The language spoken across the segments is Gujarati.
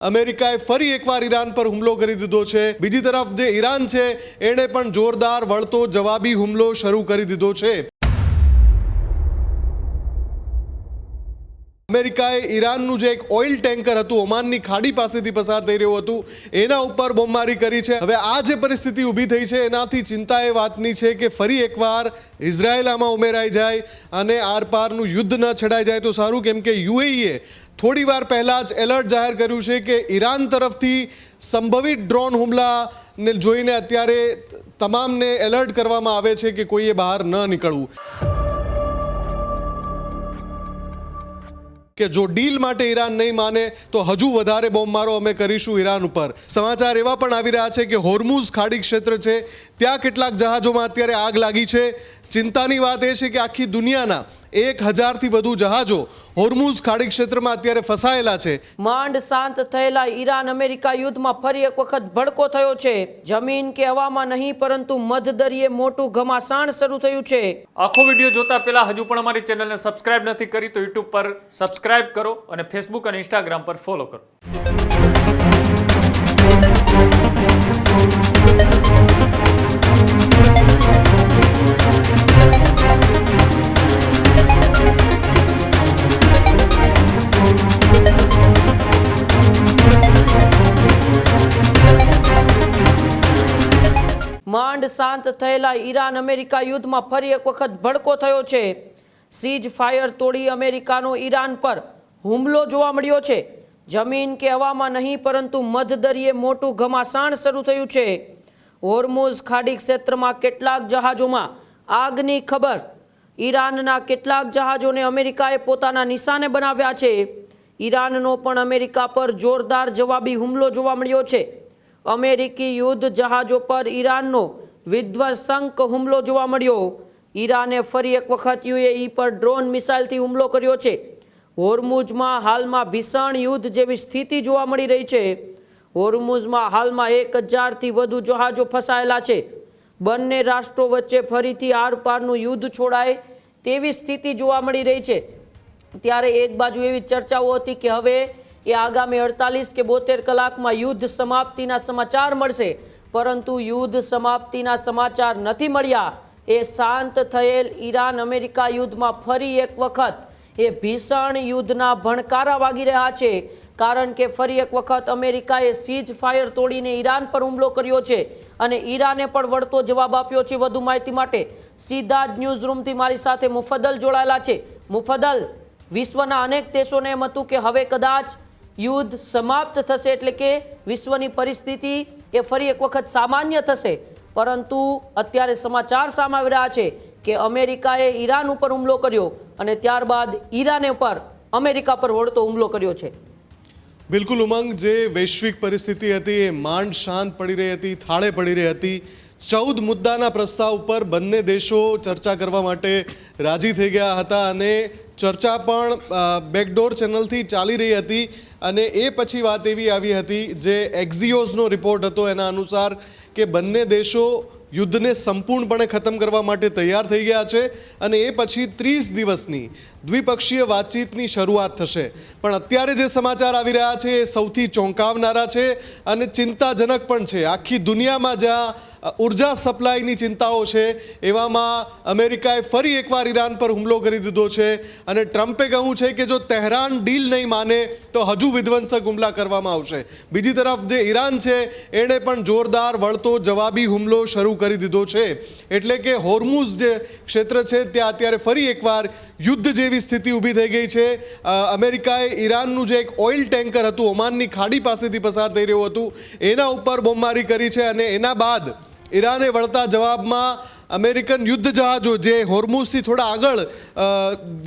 અમેરિકાએ ફરી એકવાર ઈરાન પર હુમલો કરી દીધો છે। બીજી તરફ જે ઈરાન છે એણે પણ જોરદાર વળતો જવાબી હુમલો શરૂ કરી દીધો છે। અમેરિકાએ ઈરાનનું જે એક ઓઇલ ટેન્કર હતું ઓમાનની ખાડી પાસેથી પસાર થઈ રહ્યું હતું એના ઉપર બોમ્બમારી કરી છે। હવે આ જે પરિસ્થિતિ ઊભી થઈ છે એનાથી ચિંતા એ વાતની છે કે ફરી એકવાર ઇઝરાયલ આમાં ઉમેરાઈ જાય અને આરપારનું યુદ્ધ ન છેડાઈ જાય તો સારું, કેમ કે યુએઈએ થોડી વાર પહેલાં જ એલર્ટ જાહેર કર્યું છે કે ઈરાન તરફથી સંભવિત ડ્રોન હુમલાને જોઈને અત્યારે તમામને એલર્ટ કરવામાં આવે છે કે કોઈએ બહાર ન નીકળવું, કે જો ડીલ માટે ઈરાન નહીં માને તો હજુ વધારે બોમ્બમારો અમે કરીશું ઈરાન ઉપર। સમાચાર એવા પણ આવી રહ્યા છે કે હોર્મુઝ ખાડી ક્ષેત્ર છે ત્યાં કેટલાક જહાજોમાં અત્યારે આગ લાગી છે। ચિંતાની વાત એ છે કે આખી દુનિયાના 1000થી વધુ જહાજો હોર્મુઝ ખાડી ક્ષેત્રમાં અત્યારે ફસાયેલા છે। માંડ શાંત થયેલા ઈરાન અમેરિકા યુદ્ધમાં ફરી એક વખત ભડકો થયો છે। જમીન કે હવામાં નહીં પરંતુ મધદરિયે મોટું ઘમાસાણ શરૂ થયું છે। આખો વિડીયો જોતા પહેલા હજુ પણ અમારી ચેનલને સબસ્ક્રાઇબ નથી કરી તો યુટ્યુબ પર સબસ્ક્રાઇબ કરો અને ફેસબુક અને ઇન્સ્ટાગ્રામ પર ફોલો કરો। માંડ શાંત થયેલા ઈરાન અમેરિકા યુદ્ધમાં ફરી એક વખત ભડકો થયો છે। સીઝ ફાયર તોડી અમેરિકાનો ઈરાન પર હુમલો જોવા મળ્યો છે। જમીન કે હવામાં નહીં પરંતુ મધદરિયે મોટું ઘમાસાણ શરૂ થયું છે। હોર્મુઝ ખાડી ક્ષેત્રમાં કેટલાક જહાજોમાં આગની ખબર। ઈરાનના કેટલાક જહાજોને અમેરિકાએ પોતાના નિશાને બનાવ્યા છે। ઈરાનનો પણ અમેરિકા પર જોરદાર જવાબી હુમલો જોવા મળ્યો છે। અમેરિકી યુદ્ધ જહાજો પર ઈરાનનો વિધ્વંસક હુમલો જોવા મળ્યો। ઈરાને ફરી એક વખત યુએઈ પર ડ્રોન મિસાઇલથી હુમલો કર્યો છે। હોર્મુઝમાં હાલમાં ભીષણ યુદ્ધ જેવી સ્થિતિ જોવા મળી રહી છે। હોર્મુઝમાં હાલમાં 1000થી વધુ જહાજો ફસાયેલા છે। બંને રાષ્ટ્રો વચ્ચે ફરીથી આરપારનું યુદ્ધ છોડાય તેવી સ્થિતિ જોવા મળી રહી છે। ત્યારે એક બાજુ એવી ચર્ચાઓ હતી કે હવે એ આગામી 48 કે 72 કલાકમાં યુદ્ધ સમાપ્તિના સમાચાર મળશે, પરંતુ યુદ્ધ સમાપ્તિના સમાચાર નથી મળ્યા। એ શાંત થયેલ ઈરાન અમેરિકા યુદ્ધમાં ફરી એક વખત એ ભીષણ યુદ્ધના ભણકારા વાગી રહ્યા છે, કારણ કે ફરી એક વખત અમેરિકાએ સીઝ ફાયર તોડીને ઈરાન પર હુમલો કર્યો છે અને ઈરાને પણ વળતો જવાબ આપ્યો છે। વધુ માહિતી માટે સીધા જ ન્યૂઝ રૂમથી મારી સાથે મુફદ્દલ જોડાયેલા છે। મુફદ્દલ, વિશ્વના અનેક દેશોને એમ હતું કે હવે કદાચ યુદ્ધ સમાપ્ત થશે, એટલે કે વિશ્વની પરિસ્થિતિ એ ફરી એક વખત સામાન્ય થશે, પરંતુ અત્યારે સમાચાર સામે આવી રહ્યા છે કે અમેરિકાએ ઈરાન ઉપર હુમલો કર્યો અને ત્યારબાદ ઈરાને પર અમેરિકા પર વળતો હુમલો કર્યો છે। બિલકુલ ઉમંગ, જે વૈશ્વિક પરિસ્થિતિ હતી એ માંડ શાંત પડી રહી હતી, થાળે પડી રહી હતી। 14 મુદ્દાના પ્રસ્તાવ ઉપર બંને દેશો ચર્ચા કરવા માટે રાજી થઈ ગયા હતા અને ચર્ચા પણ બેકડોર ચેનલથી ચાલી રહી હતી અને એ પછી વાત એવી આવી હતી, જે એક્ઝિયોઝનો રિપોર્ટ હતો એના અનુસાર કે બંને દેશો યુદ્ધને સંપૂર્ણપણે ખતમ કરવા માટે તૈયાર થઈ ગયા છે અને એ પછી 30 દિવસની દ્વિપક્ષીય વાતચીતની શરૂઆત થશે। પણ અત્યારે જે સમાચાર આવી રહ્યા છે એ સૌથી ચોંકાવનારા છે અને ચિંતાજનક પણ છે। આખી દુનિયામાં જ્યાં ઉર્જા સપ્લાયની ચિંતાઓ છે એવામાં અમેરિકાએ ફરી એકવાર ઈરાન પર હુમલો કરી દીધો છે અને ટ્રમ્પે કહ્યું છે કે જો તહેરાન ડીલ નહીં માને તો હજુ વિધ્વંસક હુમલા કરવામાં આવશે। બીજી તરફ જે ઈરાન છે એણે પણ જોરદાર વળતો જવાબી હુમલો શરૂ કરી દીધો છે। એટલે કે હોર્મુઝ જે ક્ષેત્ર છે ત્યાં અત્યારે ફરી એકવાર યુદ્ધ જેવી સ્થિતિ ઊભી થઈ ગઈ છે। અમેરિકાએ ઈરાનનું જે એક ઓઇલ ટેન્કર હતું ઓમાનની ખાડી પાસેથી પસાર થઈ રહ્યું હતું એના ઉપર બોમ્બમારી કરી છે અને એના બાદ ઈરાને વળતા જવાબમાં અમેરિકન યુદ્ધ જહાજો જે હોર્મુઝથી થોડા આગળ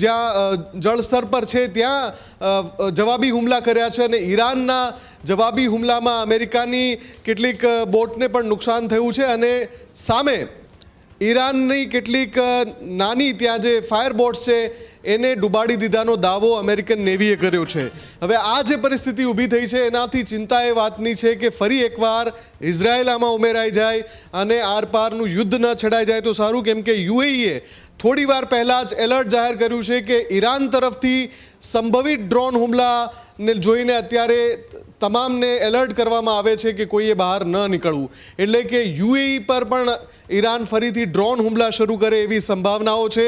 જ્યાં જળસ્તર પર છે ત્યાં જવાબી હુમલા કર્યા છે અને ઈરાનના જવાબી હુમલામાં અમેરિકાની કેટલીક બોટને પણ નુકસાન થયું છે અને સામે ઈરાનની કેટલીક નાની ત્યાં જે ફાયર બોટ્સ છે એને ડૂબાડી દીધાનો દાવો અમેરિકન નેવીએ કર્યો છે। હવે આ જે પરિસ્થિતિ ઊભી થઈ છે એનાથી ચિંતા એ વાતની છે કે ફરી એકવાર ઇઝરાયલ આમાં ઉમેરાઈ જાય અને આરપારનું યુદ્ધ ન છેડાઈ જાય તો સારું, કેમ કે યુએઈએ થોડી વાર પહેલાં જ એલર્ટ જાહેર કર્યું છે કે ઈરાન તરફથી સંભવિત ડ્રોન હુમલા ને જોઈને અત્યારે તમામને એલર્ટ કરવામાં આવે છે કે કોઈએ બહાર ન નીકળવું. એટલે કે યુએઈ પર પણ ઈરાન ફરીથી ડ્રોન હુમલા શરૂ કરે એવી સંભાવનાઓ છે.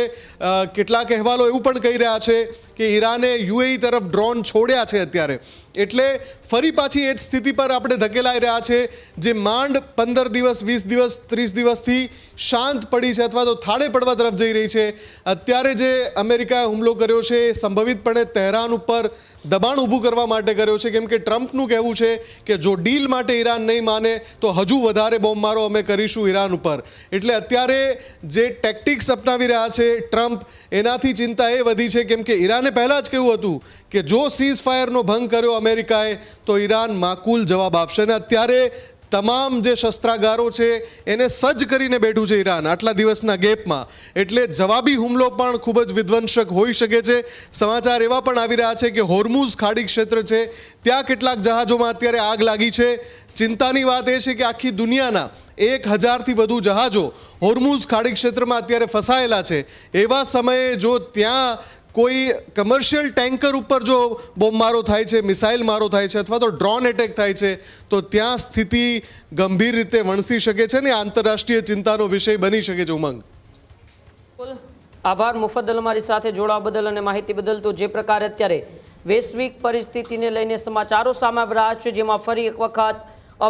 કેટલાક અહેવાલો એવું પણ કહી રહ્યા છે કે ઈરાને યુએઈ તરફ ડ્રોન છોડ્યા છે અત્યારે. એટલે ફરી પાછી એ જ સ્થિતિ પર આપણે ધકેલાઈ રહ્યા છે જે માંડ 15 દિવસ 20 દિવસ 30 દિવસથી શાંત પડી છે અથવા તો થાળે પડવા તરફ જઈ રહી છે. અત્યારે જે અમેરિકાએ હુમલો કર્યો છે એ સંભવિતપણે તહેરાન ઉપર દબાણ ઊભું કરવા માટે કર્યો છે, કેમ કે ટ્રમ્પનું કહેવું છે કે જો ડીલ માટે ઈરાન નહીં માને તો હજુ વધારે બોમ્બમારો અમે કરીશું ઈરાન ઉપર. એટલે અત્યારે જે ટેક્ટિક્સ અપનાવી રહ્યા છે ટ્રમ્પ, એનાથી ચિંતા એ વધી છે કેમ કે ઈરાને પહેલાં જ કહ્યું હતું કે જો સીઝ ફાયરનો ભંગ કર્યો અમેરિકાએ તો ઈરાન માકૂલ જવાબ આપશે. અને અત્યારે તમામ જે શસ્ત્રાગારો છે એને સજ્જ કરીને બેઠું છે ઈરાન આટલા દિવસના ગેપમાં. એટલે જવાબી હુમલો પણ ખૂબ જ વિધ્વંસક હોઈ શકે છે. સમાચાર એવા પણ આવી રહ્યા છે કે હોર્મુઝ ખાડી ક્ષેત્ર છે ત્યાં કેટલાક જહાજોમાં અત્યારે આગ લાગી છે. ચિંતાની વાત એ છે કે આખી દુનિયાના 1000થી વધુ જહાજો હોર્મુઝ ખાડી ક્ષેત્રમાં અત્યારે ફસાયેલા છે. એવા સમયે જો ત્યાં કોઈ કમર્શિયલ ટેન્કર ઉપર જો બોમ્બમારો થાય છે, મિસાઇલ મારો થાય છે અથવા તો ડ્રોન એટેક થાય છે તો ત્યાં સ્થિતિ ગંભીર રીતે વણસી શકે છે ને આંતરરાષ્ટ્રીય ચિંતાનો વિષય બની શકે છે. ઉમંગ, આભાર મુફદ્દલ અમારી સાથે જોડાવા બદલ અને માહિતી બદલ. તો જે પ્રકારે અત્યારે વૈશ્વિક પરિસ્થિતિને લઈને સમાચારો સામે આવી રહ્યા છે, જેમાં ફરી એક વખત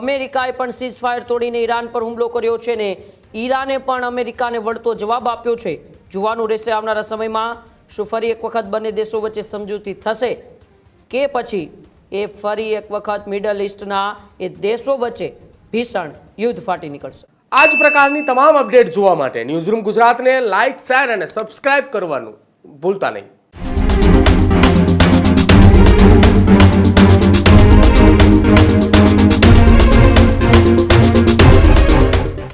અમેરિકાએ પણ સીઝ ફાયર તોડીને ઈરાન પર હુમલો કર્યો છે ને ઈરાને પણ અમેરિકાને વળતો જવાબ આપ્યો છે. જોવાનું રહેશે આવનારા સમયમાં શું ફરી એક વખત બંને દેશો વચ્ચે સમજૂતી થશે કે પછી એ ફરી એક વખત મિડલ ઈસ્ટના એ દેશો વચ્ચે ભીષણ યુદ્ધ ફાટી નીકળશે. આ જ પ્રકારની તમામ અપડેટ જોવા માટે ન્યૂઝરૂમ ગુજરાતને લાઇક, શેર અને સબસ્ક્રાઇબ કરવાનું ભૂલતા નહીં.